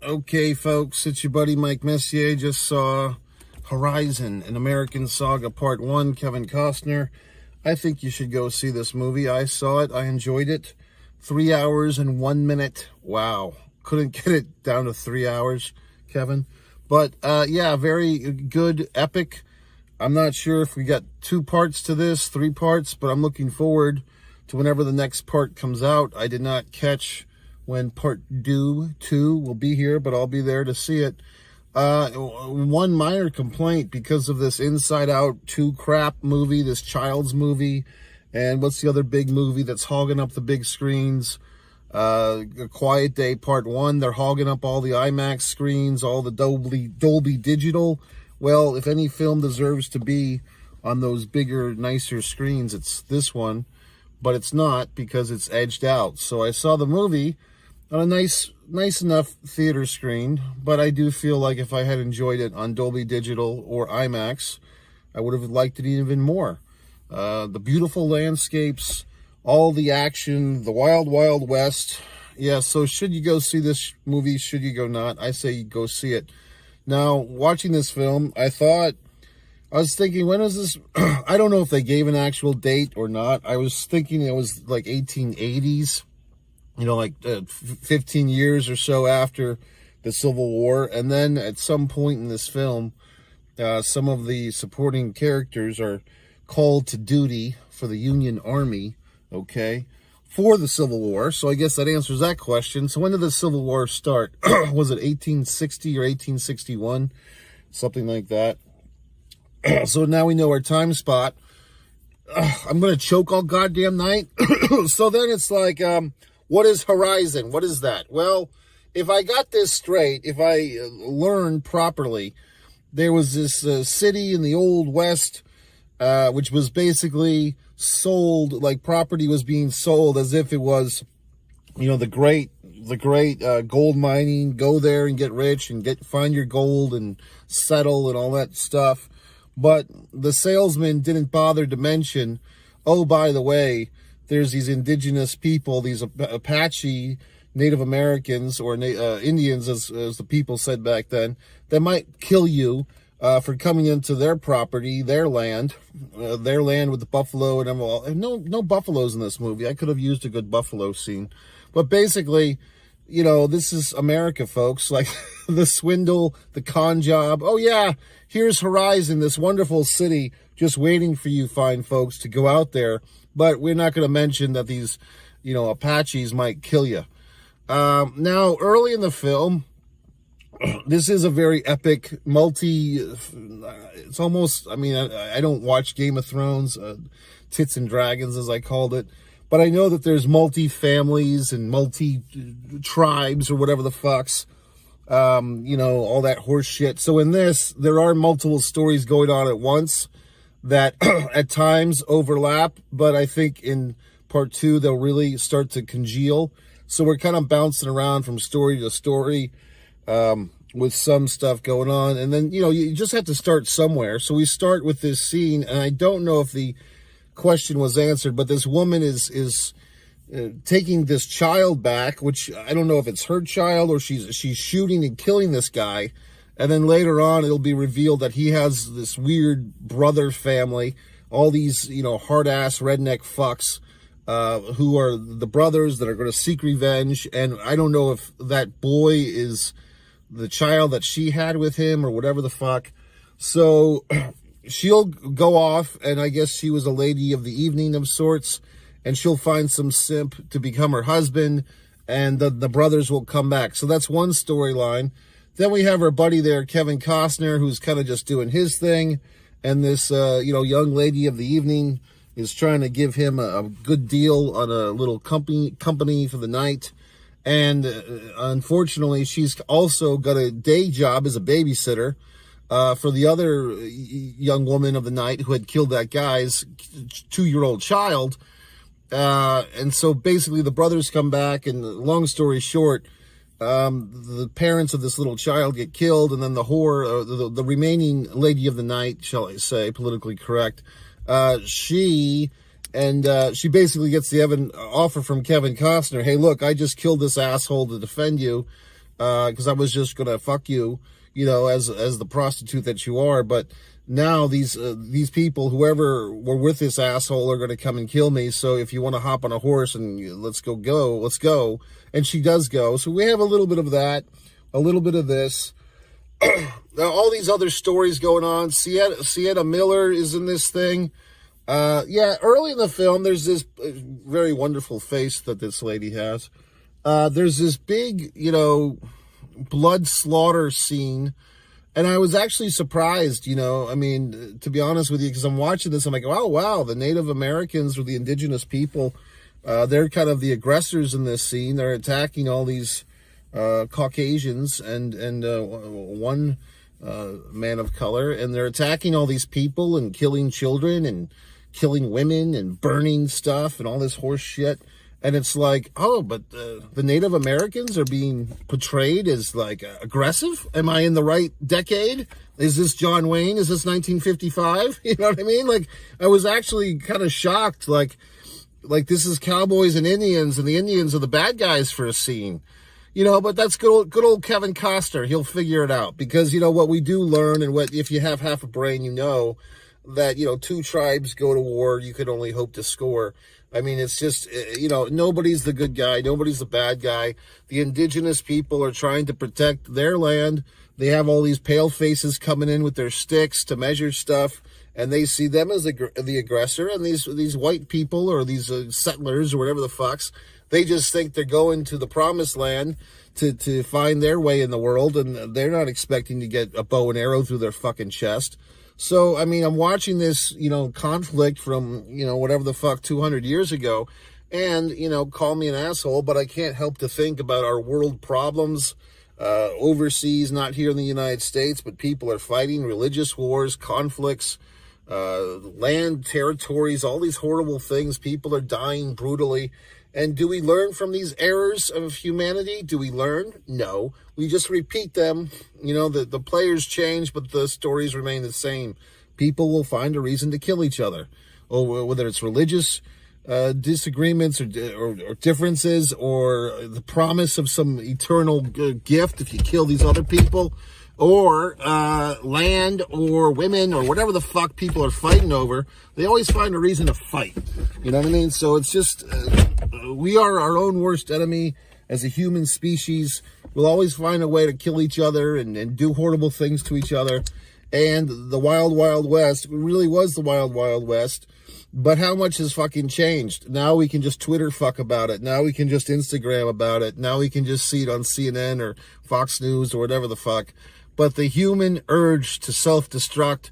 Okay, folks, it's your buddy Mike Messier. Just saw Horizon, An American Saga Part 1, Kevin Costner. I think you should go see this movie. I saw it. I enjoyed it. 3 hours and 1 minute. Wow. Couldn't get it down to 3 hours, Kevin. But, yeah, very good, epic. I'm not sure if we got 2 parts to this, 3 parts, but I'm looking forward to whenever the next part comes out. I did not catch when part 2 will be here, but I'll be there to see it. One minor complaint because of this Inside Out 2 crap movie, this child's movie, and what's the other big movie that's hogging up the big screens? A Quiet Day Part 1, they're hogging up all the IMAX screens, all the Dolby Digital. Well, if any film deserves to be on those bigger, nicer screens, it's this one, but it's not because it's edged out. So I saw the movie on a nice enough theater screen, but I do feel like if I had enjoyed it on Dolby Digital or IMAX, I would have liked it even more. The beautiful landscapes, all the action, the wild, wild west. Yeah, so should you go see this movie? Should you go not? I say go see it. Now, watching this film, I was thinking, when was this? I don't know if they gave an actual date or not. I was thinking it was like 1880s. You know, like 15 years or so after the Civil War. And then at some point in this film, some of the supporting characters are called to duty for the Union Army, okay, for the Civil War. So I guess that answers that question. So when did the Civil War start? Was it 1860 or 1861? Something like that. So now we know our time spot. I'm going to choke all goddamn night. So then it's like, what is Horizon? What is that? Well, if I got this straight, if I learned properly, there was this city in the Old West, which was basically sold, like property was being sold as if it was, you know, the great gold mining. Go there and get rich and find your gold and settle and all that stuff. But the salesman didn't bother to mention, oh, by the way, there's these indigenous people, these Apache Native Americans or Indians, as the people said back then, that might kill you for coming into their property, their land with the buffalo and all. No buffaloes in this movie. I could have used a good buffalo scene. But basically, you know, this is America, folks. Like the swindle, the con job. Oh, yeah, here's Horizon, this wonderful city just waiting for you fine folks to go out there. But we're not going to mention that these, you know, Apaches might kill you. Now, early in the film, this is a very epic, it's almost, I mean, I don't watch Game of Thrones, Tits and Dragons, as I called it. But I know that there's multi-families and multi-tribes or whatever the fucks, you know, all that horse shit. So in this, there are multiple stories going on at once that at times overlap, but I think in part 2, they'll really start to congeal. So we're kind of bouncing around from story to story with some stuff going on. And then, you know, you just have to start somewhere. So we start with this scene, and I don't know if the question was answered, but this woman is taking this child back, which I don't know if it's her child or she's shooting and killing this guy. And then later on, it'll be revealed that he has this weird brother family, all these, you know, hard-ass redneck fucks who are the brothers that are going to seek revenge. And I don't know if that boy is the child that she had with him or whatever the fuck. So she'll go off, and I guess she was a lady of the evening of sorts, and she'll find some simp to become her husband, and the brothers will come back. So that's one storyline. Then we have our buddy there, Kevin Costner, who's kind of just doing his thing. And this, you know, young lady of the evening is trying to give him a good deal on a little company for the night. And unfortunately, she's also got a day job as a babysitter for the other young woman of the night who had killed that guy's 2-year-old child. And so basically the brothers come back, and long story short, the parents of this little child get killed, and then the whore, the remaining lady of the night, shall I say, politically correct, she basically gets the offer from Kevin Costner, hey, look, I just killed this asshole to defend you. because I was just gonna fuck you, you know, as the prostitute that you are. But now these people, whoever were with this asshole, are gonna come and kill me. So if you want to hop on a horse and let's go. And she does go. So we have a little bit of that, a little bit of this. All these other stories going on. Sienna Miller is in this thing. Yeah, early in the film, there's this very wonderful face that this lady has. There's this big, you know, blood slaughter scene. And I was actually surprised, you know, I mean, to be honest with you, because I'm watching this, I'm like, oh, wow, the Native Americans or the indigenous people, they're kind of the aggressors in this scene. They're attacking all these Caucasians and one man of color, and they're attacking all these people and killing children and killing women and burning stuff and all this horse shit. And it's like, oh, but the Native Americans are being portrayed as like aggressive. Am I in the right decade? Is this John Wayne? Is this 1955? You know what I mean? Like, I was actually kind of shocked. Like this is cowboys and Indians, and the Indians are the bad guys for a scene. You know, but that's good old Kevin Costner. He'll figure it out, because, you know, what we do learn, and what, if you have half a brain, you know that, you know, two tribes go to war, you can only hope to score. I mean, it's just, you know, nobody's the good guy. Nobody's the bad guy. The indigenous people are trying to protect their land. They have all these pale faces coming in with their sticks to measure stuff, and they see them as the aggressor. And these white people, or these settlers, or whatever the fucks, they just think they're going to the promised land to find their way in the world, and they're not expecting to get a bow and arrow through their fucking chest. So, I mean, I'm watching this, you know, conflict from, you know, whatever the fuck, 200 years ago. And, you know, call me an asshole, but I can't help to think about our world problems overseas, not here in the United States, but people are fighting religious wars, conflicts, land, territories, all these horrible things. People are dying brutally. And do we learn from these errors of humanity? Do we learn? No. We just repeat them. You know, the players change, but the stories remain the same. People will find a reason to kill each other. Or whether it's religious disagreements or differences, or the promise of some eternal gift if you kill these other people, or land, or women, or whatever the fuck people are fighting over. They always find a reason to fight. You know what I mean? So it's just, we are our own worst enemy as a human species. We'll always find a way to kill each other and do horrible things to each other. And the Wild Wild West really was the Wild Wild West. But how much has fucking changed? Now we can just Twitter fuck about it. Now we can just Instagram about it. Now we can just see it on CNN or Fox News or whatever the fuck. But the human urge to self-destruct,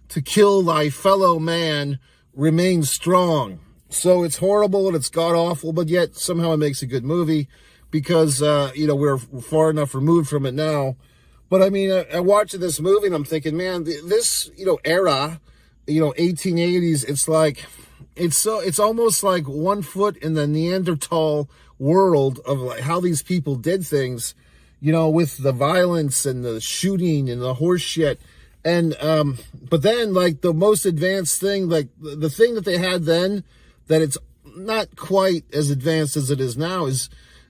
to kill thy fellow man, remains strong. So it's horrible and it's god-awful, but yet somehow it makes a good movie, because, you know, we're far enough removed from it now. But, I mean, I watching this movie and I'm thinking, man, this, you know, era, you know, 1880s, it's like, it's almost like 1 foot in the Neanderthal world of like how these people did things, you know, with the violence and the shooting and the horse shit. And, but then, like, the most advanced thing, like, the thing that they had then, that it's not quite as advanced as it is now, is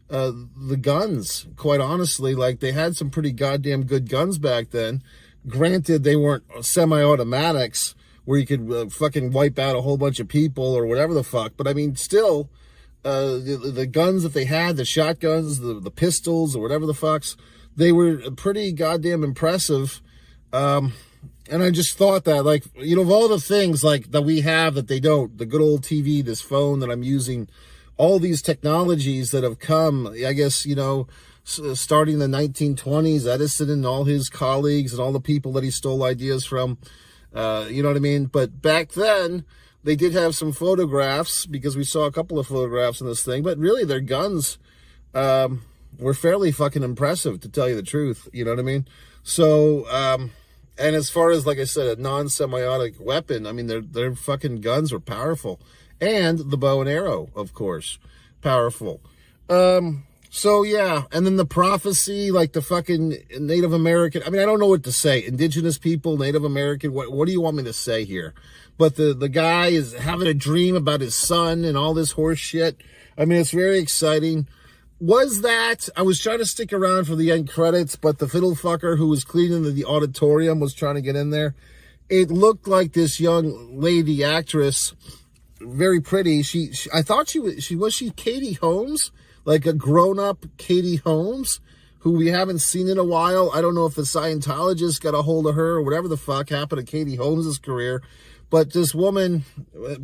the guns. Quite honestly, like, they had some pretty goddamn good guns back then. Granted, they weren't semi-automatics where you could fucking wipe out a whole bunch of people or whatever the fuck. But, I mean, still, the guns that they had, the shotguns, the pistols, or whatever the fucks, they were pretty goddamn impressive. And I just thought that, like, you know, of all the things, like, that we have that they don't, the good old TV, this phone that I'm using, all these technologies that have come, I guess, you know, starting in the 1920s, Edison and all his colleagues and all the people that he stole ideas from, you know what I mean? But back then, they did have some photographs, because we saw a couple of photographs in this thing, but really their guns were fairly fucking impressive, to tell you the truth, you know what I mean? So, and as far as, like I said, a non-semiotic weapon, I mean, their fucking guns were powerful. And the bow and arrow, of course, powerful. So, yeah, and then the prophecy, like the fucking Native American, I mean, I don't know what to say. Indigenous people, Native American, what do you want me to say here? But the guy is having a dream about his son and all this horse shit. I mean, it's very exciting. was that, I was trying to stick around for the end credits, but the fiddle fucker who was cleaning the auditorium was trying to get in there. It looked like this young lady actress, very pretty. I thought was she Katie Holmes? Like a grown-up Katie Holmes, who we haven't seen in a while. I don't know if the Scientologist got a hold of her or whatever the fuck happened to Katie Holmes' career. But this woman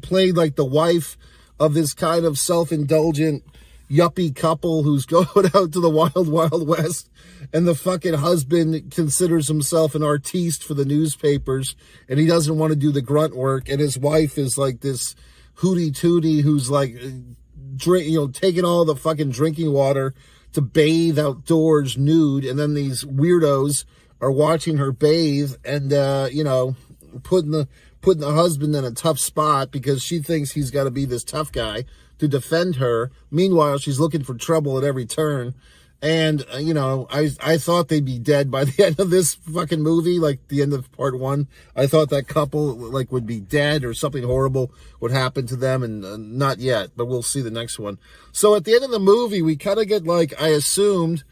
played like the wife of this kind of self-indulgent yuppie couple who's going out to the wild, wild west, and the fucking husband considers himself an artiste for the newspapers, and he doesn't want to do the grunt work, and his wife is like this hootie tootie who's like taking all the fucking drinking water to bathe outdoors nude, and then these weirdos are watching her bathe and putting the husband in a tough spot because she thinks he's got to be this tough guy to defend her. Meanwhile, she's looking for trouble at every turn. And, I thought they'd be dead by the end of this fucking movie, like the end of part 1. I thought that couple, like, would be dead or something horrible would happen to them, and not yet, but we'll see the next one. So at the end of the movie, we kind of get, like, I assumed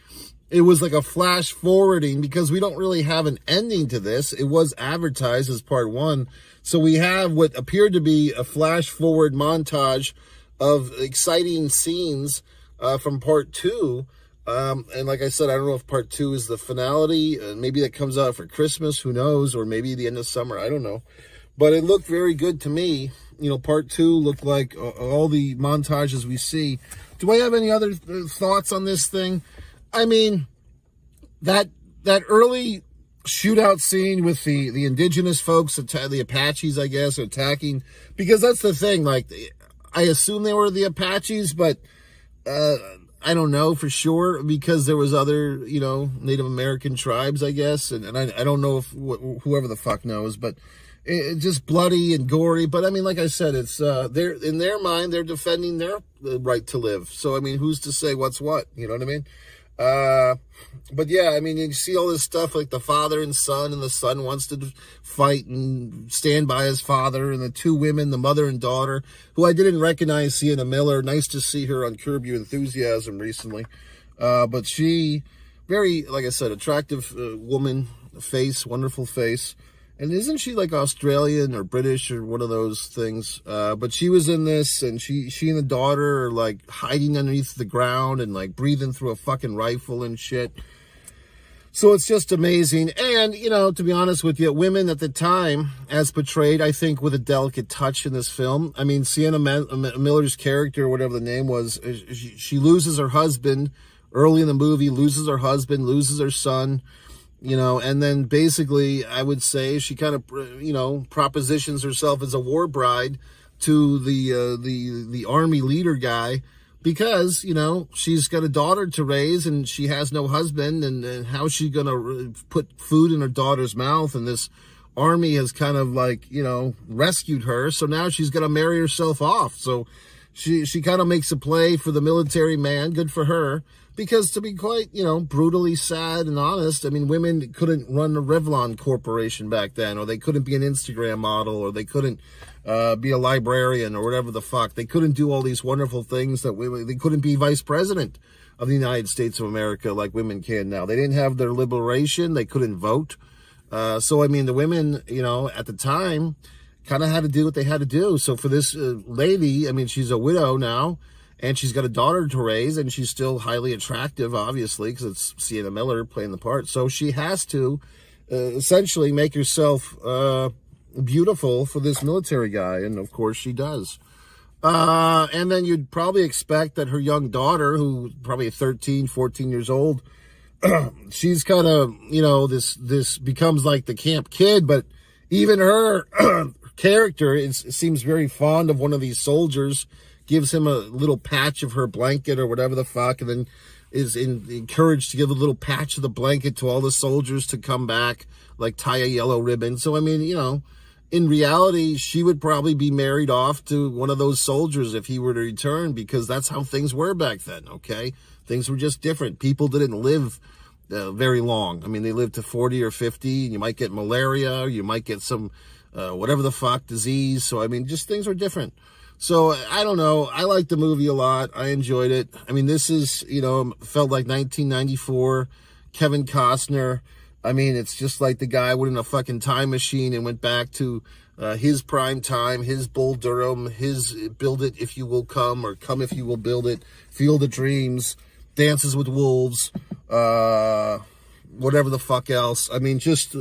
it was like a flash forwarding because we don't really have an ending to this. It was advertised as part 1. So we have what appeared to be a flash forward montage of exciting scenes from part 2. And like I said, I don't know if part 2 is the finality. Maybe that comes out for Christmas, who knows, or maybe the end of summer, I don't know. But it looked very good to me. Part 2 looked like all the montages we see. Do I have any other thoughts on this thing? I mean, that early shootout scene with the indigenous folks, the Apaches, I guess, attacking, because that's the thing, like, I assume they were the Apaches, but I don't know for sure because there was other, Native American tribes, I guess, and I don't know if whoever the fuck knows, but it's just bloody and gory. But I mean, like I said, it's they're in their mind, they're defending their right to live. So I mean, who's to say what's what? You know what I mean? But yeah, I mean, you see all this stuff like the father and son, and the son wants to fight and stand by his father, and the two women, the mother and daughter, who I didn't recognize, Sienna Miller. Nice to see her on Curb Your Enthusiasm recently. But she, very, like I said, attractive woman, face, wonderful face. And isn't she like Australian or British or one of those things? But she was in this, and she and the daughter are like hiding underneath the ground and like breathing through a fucking rifle and shit. So it's just amazing. And, to be honest with you, women at the time, as portrayed, I think, with a delicate touch in this film. I mean, Sienna Miller's character, whatever the name was, she loses her husband early in the movie, loses her husband, loses her son. And then basically, I would say she kind of, propositions herself as a war bride to the army leader guy because, she's got a daughter to raise and she has no husband, and how's she going to put food in her daughter's mouth? And this army has kind of like, rescued her. So now she's going to marry herself off. So she kind of makes a play for the military man. Good for her. Because to be quite, brutally sad and honest, I mean, women couldn't run a Revlon corporation back then, or they couldn't be an Instagram model, or they couldn't be a librarian, or whatever the fuck. They couldn't do all these wonderful things that they couldn't be vice president of the United States of America like women can now. They didn't have their liberation. They couldn't vote. So, I mean, the women, at the time kind of had to do what they had to do. So for this lady, I mean, she's a widow now. And she's got a daughter to raise, and she's still highly attractive, obviously, because it's Sienna Miller playing the part. So she has to essentially make herself beautiful for this military guy, and of course she does. And then you'd probably expect that her young daughter, who's probably 13, 14 years old, she's kind of, this becomes like the camp kid, but even her character seems very fond of one of these soldiers, gives him a little patch of her blanket or whatever the fuck, and then is encouraged to give a little patch of the blanket to all the soldiers to come back, like tie a yellow ribbon. So, I mean, in reality, she would probably be married off to one of those soldiers if he were to return, because that's how things were back then, okay? Things were just different. People didn't live very long. I mean, they lived to 40 or 50, and you might get malaria, or you might get some whatever the fuck disease. So, I mean, just things are different. So I don't know. I liked the movie a lot. I enjoyed it. I mean, this is, felt like 1994, Kevin Costner. I mean, it's just like the guy went in a fucking time machine and went back to his prime time, his Bull Durham, his Build It If You Will Come, or Come If You Will Build It, Field of Dreams, Dances with Wolves, whatever the fuck else. I mean, just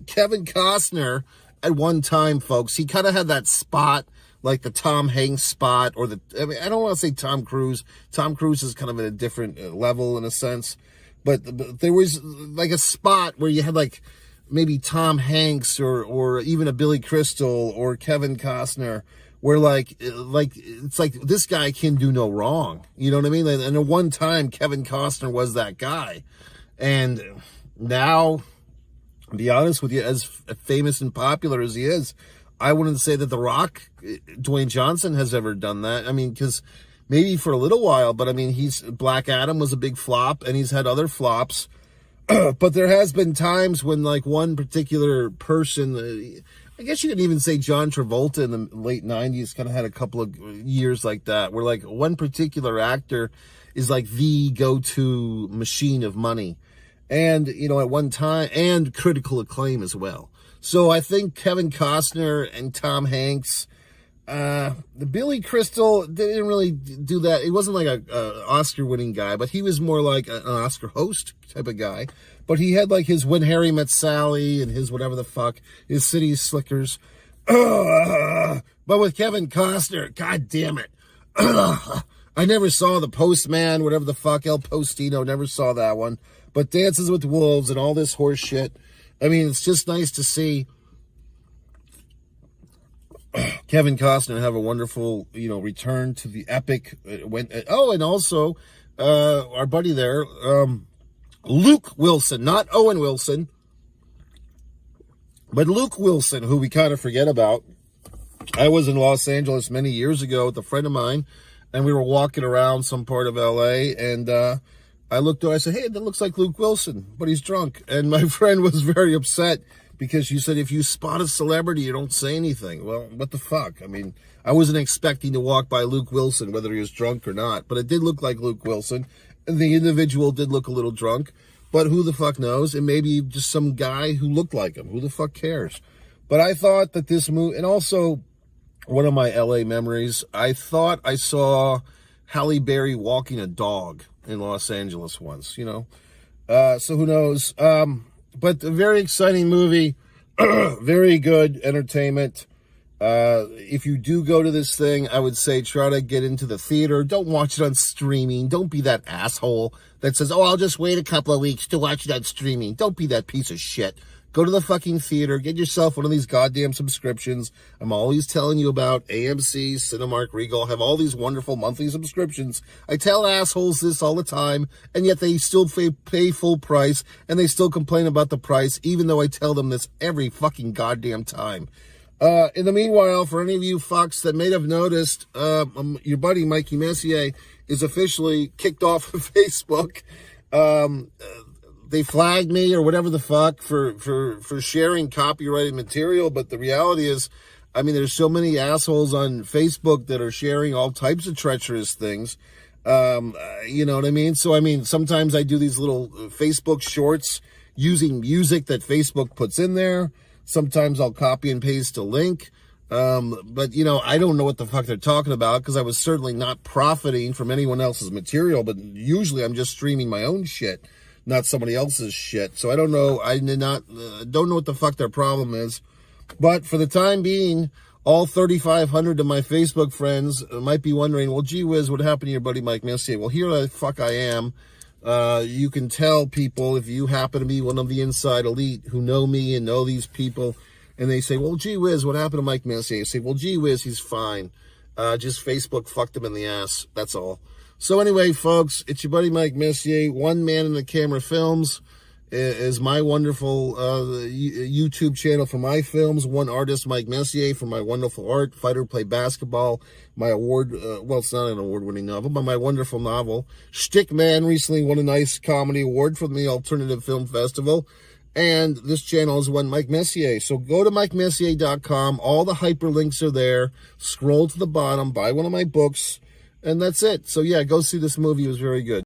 Kevin Costner at one time, folks, he kind of had that spot, like the Tom Hanks spot, or I don't want to say Tom Cruise. Tom Cruise is kind of at a different level in a sense. But there was like a spot where you had like maybe Tom Hanks or even a Billy Crystal or Kevin Costner, where like it's like this guy can do no wrong. You know what I mean? And at one time, Kevin Costner was that guy. And now, to be honest with you, as famous and popular as he is, I wouldn't say that The Rock, Dwayne Johnson, has ever done that. I mean, because maybe for a little while, but I mean, Black Adam was a big flop, and he's had other flops. But there has been times when, like, one particular person, I guess you could even say John Travolta in the late 90s kind of had a couple of years like that, where, like, one particular actor is, like, the go-to machine of money. And, at one time, and critical acclaim as well. So I think Kevin Costner and Tom Hanks, the Billy Crystal didn't really do that. He wasn't like a Oscar-winning guy, but he was more like an Oscar host type of guy. But he had like his When Harry Met Sally and his whatever the fuck, his City Slickers. But with Kevin Costner, god damn it. I never saw The Postman, whatever the fuck, El Postino, never saw that one. But Dances with Wolves and all this horse shit. I mean, it's just nice to see Kevin Costner have a wonderful, return to the epic. And also our buddy there, Luke Wilson, not Owen Wilson, but Luke Wilson, who we kind of forget about. I was in Los Angeles many years ago with a friend of mine, and we were walking around some part of LA, and I looked over, I said, hey, that looks like Luke Wilson, but he's drunk. And my friend was very upset because she said, if you spot a celebrity, you don't say anything. Well, what the fuck? I mean, I wasn't expecting to walk by Luke Wilson, whether he was drunk or not, but it did look like Luke Wilson. And the individual did look a little drunk, but who the fuck knows? It may be just some guy who looked like him. Who the fuck cares? But I thought that this movie, and also one of my LA memories, I thought I saw Halle Berry walking a dog in Los Angeles once, so who knows? But a very exciting movie, very good entertainment. If you do go to this thing, I would say try to get into the theater. Don't watch it on streaming. Don't be that asshole that says, oh, I'll just wait a couple of weeks to watch it on streaming. Don't be that piece of shit. Go to the fucking theater. Get yourself one of these goddamn subscriptions. I'm always telling you about AMC, Cinemark, Regal. Have all these wonderful monthly subscriptions. I tell assholes this all the time, and yet they still pay full price, and they still complain about the price, even though I tell them this every fucking goddamn time. In the meanwhile, for any of you fucks that may have noticed, your buddy Mikey Messier is officially kicked off of Facebook. They flagged me or whatever the fuck for sharing copyrighted material. But the reality is, I mean, there's so many assholes on Facebook that are sharing all types of treacherous things. You know what I mean? So, I mean, sometimes I do these little Facebook shorts using music that Facebook puts in there. Sometimes I'll copy and paste a link. But, I don't know what the fuck they're talking about because I was certainly not profiting from anyone else's material. But usually I'm just streaming my own shit, not somebody else's shit. So I don't know. I don't know what the fuck their problem is. But for the time being, all 3,500 of my Facebook friends might be wondering, well, gee whiz, what happened to your buddy Mike Messier? Well, here the fuck I am. You can tell people, if you happen to be one of the inside elite who know me and know these people, and they say, well, gee whiz, what happened to Mike Messier? You say, well, gee whiz, he's fine. Just Facebook fucked him in the ass. That's all. So anyway, folks, it's your buddy Mike Messier. One Man in the Camera Films is my wonderful YouTube channel for my films. One Artist, Mike Messier, for my wonderful art. Fighter Play Basketball. My award, well, it's not an award-winning novel, but my wonderful novel. Shtick Man recently won a nice comedy award from the Alternative Film Festival. And this channel is one Mike Messier. So go to MikeMessier.com. All the hyperlinks are there. Scroll to the bottom, buy one of my books, and that's it. So yeah, go see this movie. It was very good.